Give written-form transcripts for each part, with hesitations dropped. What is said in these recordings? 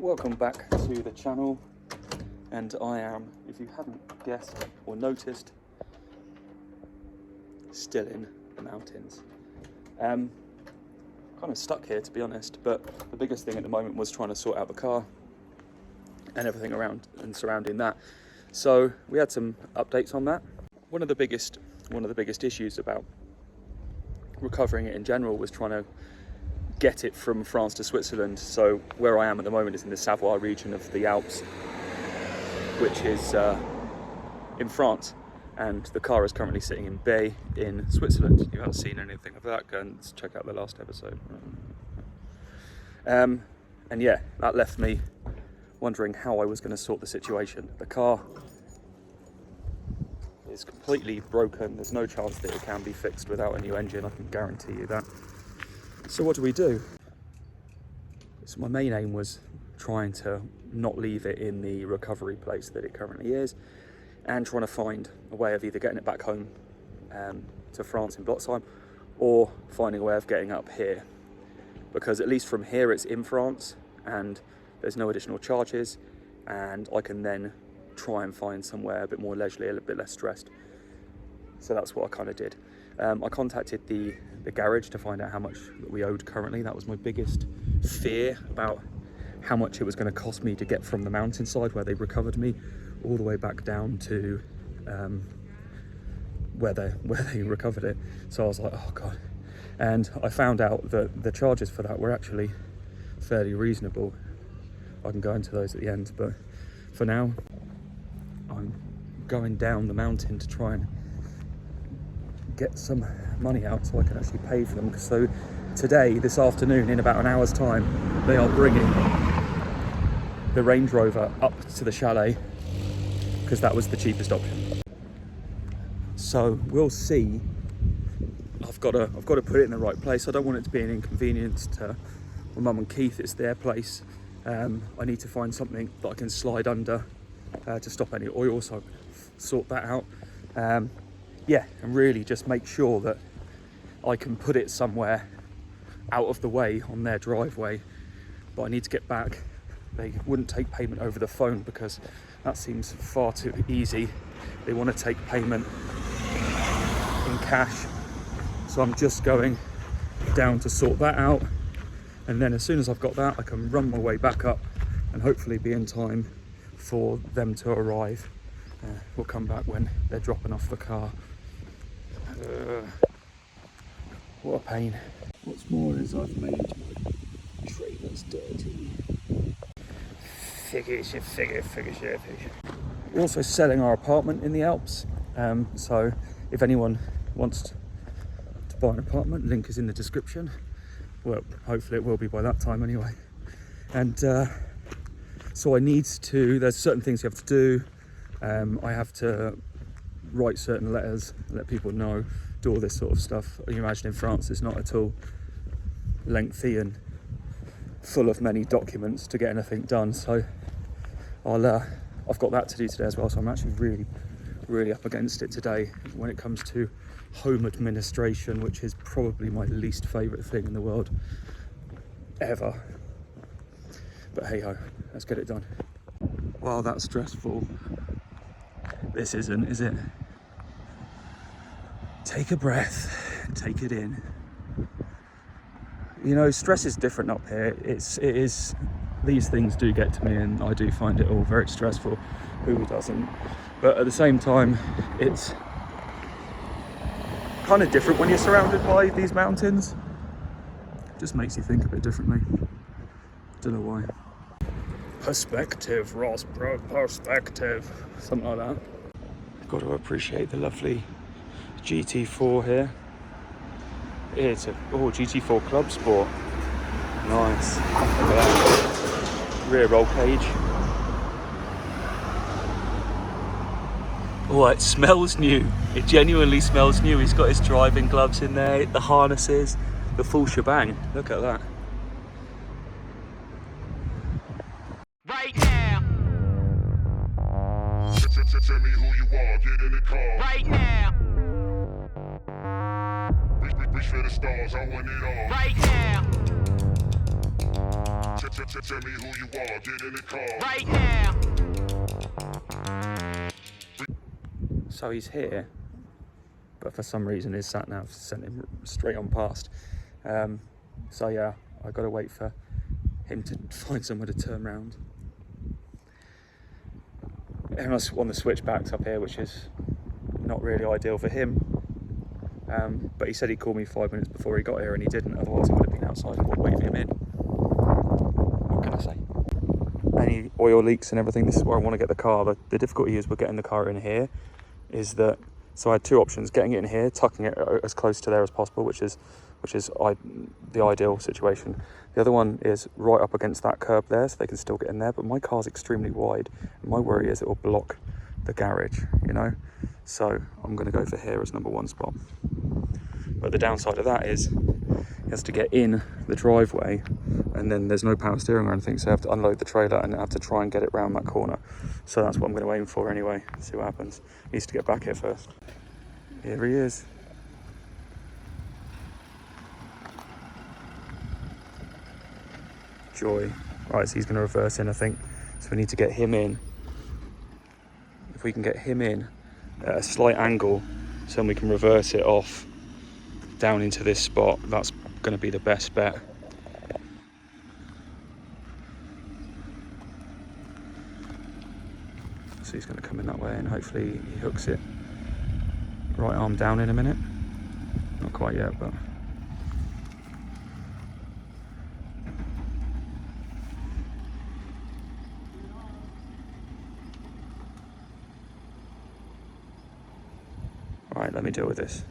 Welcome back to the channel, and I am, if you haven't guessed or noticed, still in the mountains. Kind of stuck here, to be honest, but the biggest thing at the moment was trying to sort out the car and everything around and surrounding that. So we had some updates on that. One of the biggest issues about recovering it in general was trying to get it from France to Switzerland. So where I am at the moment is in the Savoie region of the Alps, which is in France, and the car is currently sitting in Bay in Switzerland. If you haven't seen anything of that, go and check out the last episode. And yeah, that left me wondering how I was going to sort the situation. The car is completely broken. There's no chance that it can be fixed without a new engine, I can guarantee you that. So what do? So my main aim was trying to not leave it in the recovery place that it currently is, and trying to find a way of either getting it back home to France in Blotzheim, or finding a way of getting up here, because at least from here it's in France and there's no additional charges, and I can then try and find somewhere a bit more leisurely, a little bit less stressed. So that's what I kind of did. I contacted the garage to find out how much we owed currently. That was my biggest fear, about how much it was going to cost me to get from the mountainside where they recovered me all the way back down to where they recovered it. So I was like, oh god. And I found out that the charges for that were actually fairly reasonable. I can go into those at the end, but for now I'm going down the mountain to try and get some money out so I can actually pay for them. So today, this afternoon, in about an hour's time, they are bringing the Range Rover up to the chalet, because that was the cheapest option. So we'll see. I've got to put it in the right place. I don't want it to be an inconvenience to my mum and Keith. It's their place. I need to find something that I can slide under to stop any oil, so sort that out. Yeah, and really just make sure that I can put it somewhere out of the way on their driveway. But I need to get back. They wouldn't take payment over the phone because that seems far too easy. They want to take payment in cash. So I'm just going down to sort that out. And then as soon as I've got that, I can run my way back up and hopefully be in time for them to arrive. We'll come back when they're dropping off the car. What a pain. What's more is I've made my trailers dirty. Figure. We're also selling our apartment in the Alps. So if anyone wants to buy an apartment, link is in the description. Well, hopefully it will be by that time anyway. And so there's certain things you have to do. I have to write certain letters, let people know, do all this sort of stuff. You imagine in France it's not at all lengthy and full of many documents to get anything done. So I've got that to do today as well. So I'm actually really up against it today when it comes to home administration, which is probably my least favourite thing in the world ever. But hey ho, let's get it done. Wow, that's stressful. This isn't, is it? Take a breath, take it in. You know, stress is different up here. It is. These things do get to me, and I do find it all very stressful. Who doesn't? But at the same time, it's kind of different when you're surrounded by these mountains. It just makes you think a bit differently. Don't know why. Perspective, Ross, bro, perspective. Something like that. Got to appreciate the lovely GT4 here. It's a GT4 Club Sport. Nice. Look at that. Rear roll cage. Oh, it smells new. It genuinely smells new. He's got his driving gloves in there, the harnesses, the full shebang. Look at that. Right now. Tell me who you are, get in the car. Right now. Reach for the stars, I want it all. Right now. Tell me who you are, get in the car. Right now. So he's here, but for some reason his sat nav sent him straight on past. So yeah, I got to wait for him to find somewhere to turn round. And I on the switchbacks up here, which is not really ideal for him. But he said he'd call me 5 minutes before he got here, and he didn't. Otherwise, I would have been outside waiting for him in. What can I say? Any oil leaks and everything. This is where I want to get the car. The difficulty is with getting the car in here. Is that so? I had two options: getting it in here, tucking it as close to there as possible, which is the ideal situation. The other one is right up against that curb there, so they can still get in there. But my car's extremely wide, and my worry is it will block the garage, you know. So I'm going to go for here as number one spot. But the downside of that is he has to get in the driveway, and then there's no power steering or anything, so I have to unload the trailer and I have to try and get it round that corner. So that's what I'm going to aim for anyway. See what happens. He needs to get back here first. Here he is. Joy. Right, so he's going to reverse in, I think. So we need to get him in. If we can get him in at a slight angle, so then we can reverse it off down into this spot, that's going to be the best bet. So he's going to come in that way, and hopefully he hooks it right arm down in a minute. Not quite yet, but right, let me deal with this.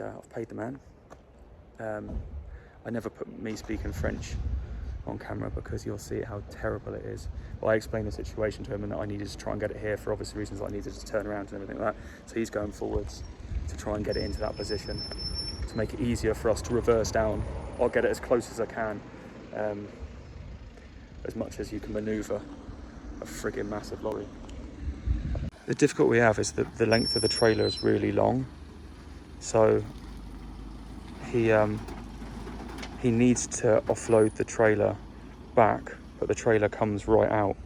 I've paid the man. I never put me speaking French on camera because you'll see how terrible it is. Well, I explained the situation to him and that I needed to try and get it here for obvious reasons. I needed to turn around and everything like that. So he's going forwards to try and get it into that position to make it easier for us to reverse down. I'll get it as close as I can, as much as you can manoeuvre a friggin' massive lorry. The difficulty we have is that the length of the trailer is really long. So he needs to offload the trailer back, but the trailer comes right out.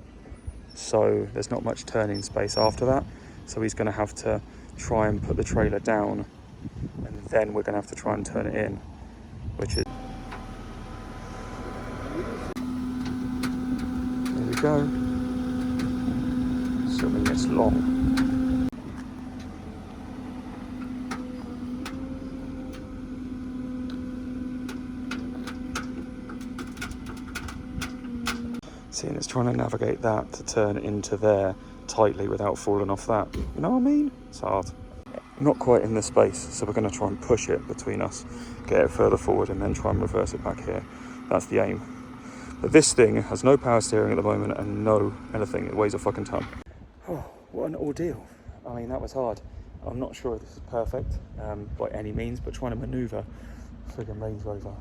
So there's not much turning space after that. So he's going to have to try and put the trailer down, and then we're going to have to try and turn it in, which is... There we go. Assuming it's long. And it's trying to navigate that to turn into there tightly without falling off that. You know what I mean? It's hard. Not quite in the space, so we're going to try and push it between us, get it further forward, and then try and reverse it back here. That's the aim. But this thing has no power steering at the moment and no anything. It weighs a fucking ton. Oh, what an ordeal. I mean, that was hard. I'm not sure if this is perfect by any means, but trying to manoeuvre a friggin' Range Rover,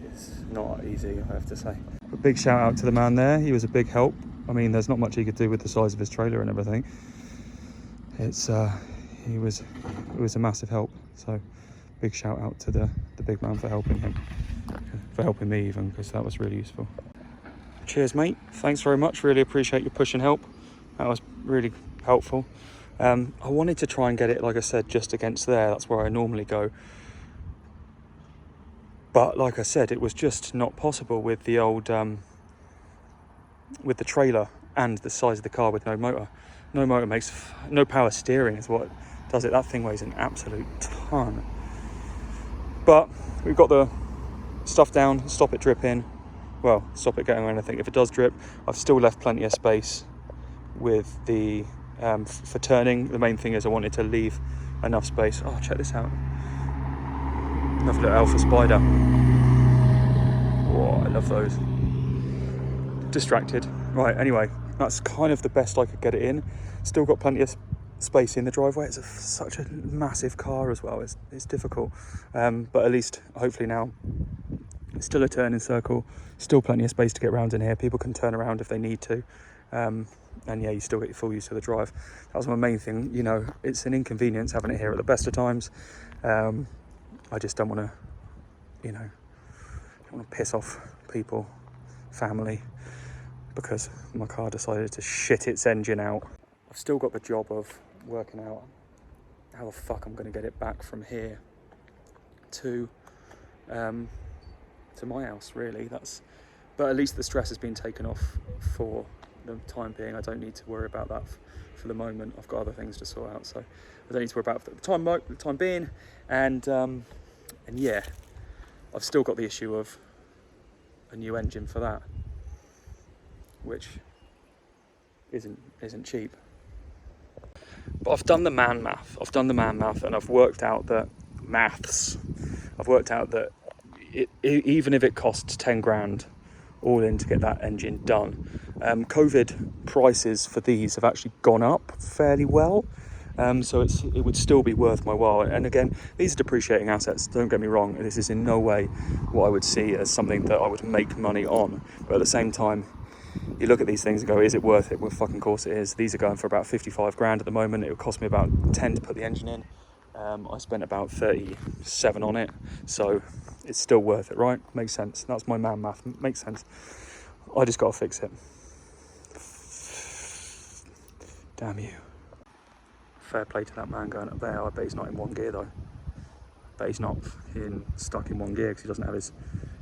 it's not easy, I have to say. A big shout out to the man there. He was a big help. I mean, there's not much he could do with the size of his trailer and everything. It was a massive help. So big shout out to the big man for helping him, for helping me even, because that was really useful. Cheers, mate. Thanks very much. Really appreciate your push and help. That was really helpful. I wanted to try and get it, like I said, just against there. That's where I normally go. But like I said, it was just not possible with the old, with the trailer and the size of the car with no motor. No motor makes, no power steering is what does it. That thing weighs an absolute ton. But we've got the stuff down, stop it dripping. Well, stop it getting or anything. If it does drip, I've still left plenty of space with the, for turning. The main thing is I wanted to leave enough space. Oh, check this out. Another little alpha spider. Whoa, I love those. Distracted. Right, anyway, that's kind of the best I could get it in. Still got plenty of space in the driveway. It's such a massive car as well. It's difficult. But at least, hopefully now, it's still a turning circle. Still plenty of space to get around in here. People can turn around if they need to. And yeah, you still get your full use of the drive. That was my main thing. You know, it's an inconvenience having it here at the best of times. I just don't want to, you know, I want to piss off people, family, because my car decided to shit its engine out. I've still got the job of working out how the fuck I'm going to get it back from here to my house, really. But at least the stress has been taken off for the time being. I don't need to worry about that for the moment. I've got other things to sort out, so I don't need to worry about it for the time being. And yeah, I've still got the issue of a new engine for that, which isn't cheap. But I've done the man math. And I've worked out that even if it costs 10 grand all in to get that engine done, COVID prices for these have actually gone up fairly well. So it would still be worth my while. And again, these are depreciating assets, don't get me wrong. This is in no way what I would see as something that I would make money on. But at the same time, you look at these things and go, is it worth it? Well, fucking course it is. These are going for about 55 grand at the moment. It would cost me about 10 to put the engine in. I spent about 37 on it. So it's still worth it, right? Makes sense. That's my man math. Makes sense. I just got to fix it. Damn you. Fair play to that man going up there. I bet he's not in one gear though. I bet he's not stuck in one gear because he doesn't have his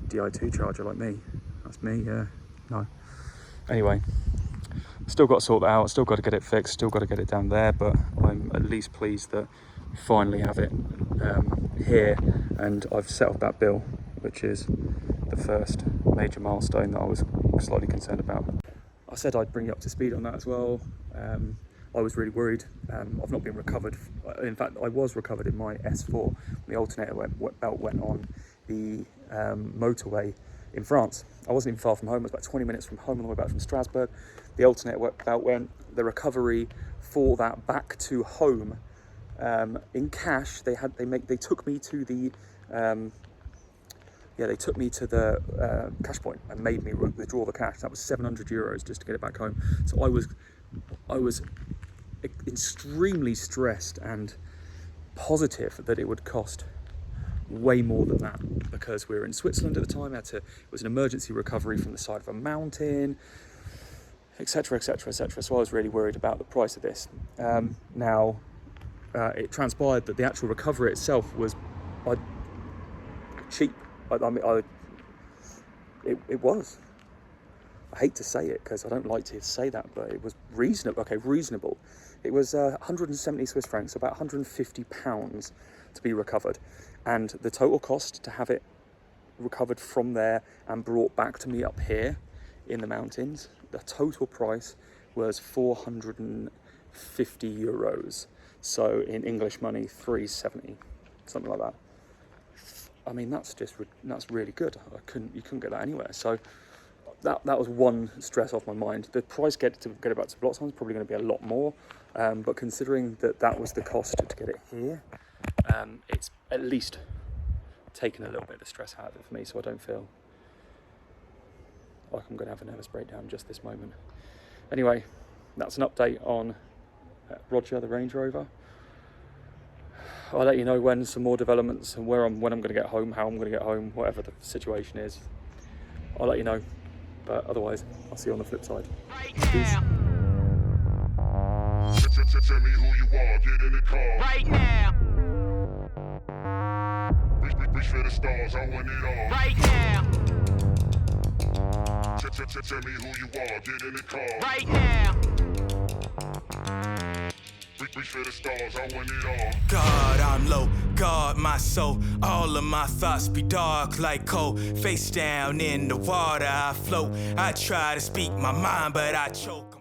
Di2 charger like me. That's me, yeah. No. Anyway, still got to sort that out, still got to get it fixed, still got to get it down there, but I'm at least pleased that we finally have it here, and I've settled that bill, which is the first major milestone that I was slightly concerned about. I said I'd bring you up to speed on that as well. I was really worried. I've not been recovered. In fact, I was recovered in my S4. The alternator belt went on the motorway in France. I wasn't even far from home. I was about 20 minutes from home on the way back from Strasbourg. The alternator belt went. The recovery for that back to home in cash. They took me to the cash point and made me withdraw the cash. That was 700 euros just to get it back home. So I was extremely stressed and positive that it would cost way more than that, because we were in Switzerland at the time. It was an emergency recovery from the side of a mountain, etc, etc, etc. So I was really worried about the price of this. Now it transpired that the actual recovery itself was cheap. It was. I hate to say it because I don't like to say that, but it was reasonable. Okay, reasonable. It was 170 Swiss francs, about 150 pounds to be recovered. And the total cost to have it recovered from there and brought back to me up here in the mountains, the total price was 450 euros. So in English money, 370, something like that. I mean, that's really good. You couldn't get that anywhere. So that was one stress off my mind. The price to get it back to Blotzheim is probably going to be a lot more. But considering that was the cost to get it here, it's at least taken a little bit of the stress out of it for me, so I don't feel like I'm going to have a nervous breakdown just this moment. Anyway, that's an update on Roger, the Range Rover. I'll let you know when some more developments and when I'm going to get home, how I'm going to get home, whatever the situation is. I'll let you know, but otherwise, I'll see you on the flip side. Peace. Tell me who you are, get in the car. Right now. Reach for the stars, I want it all. Right now. Tell me who you are, get in the car. Right now. Reach for the stars, I want it all. God, I'm low, guard my soul. All of my thoughts be dark like coal. Face down in the water, I float. I try to speak my mind, but I choke.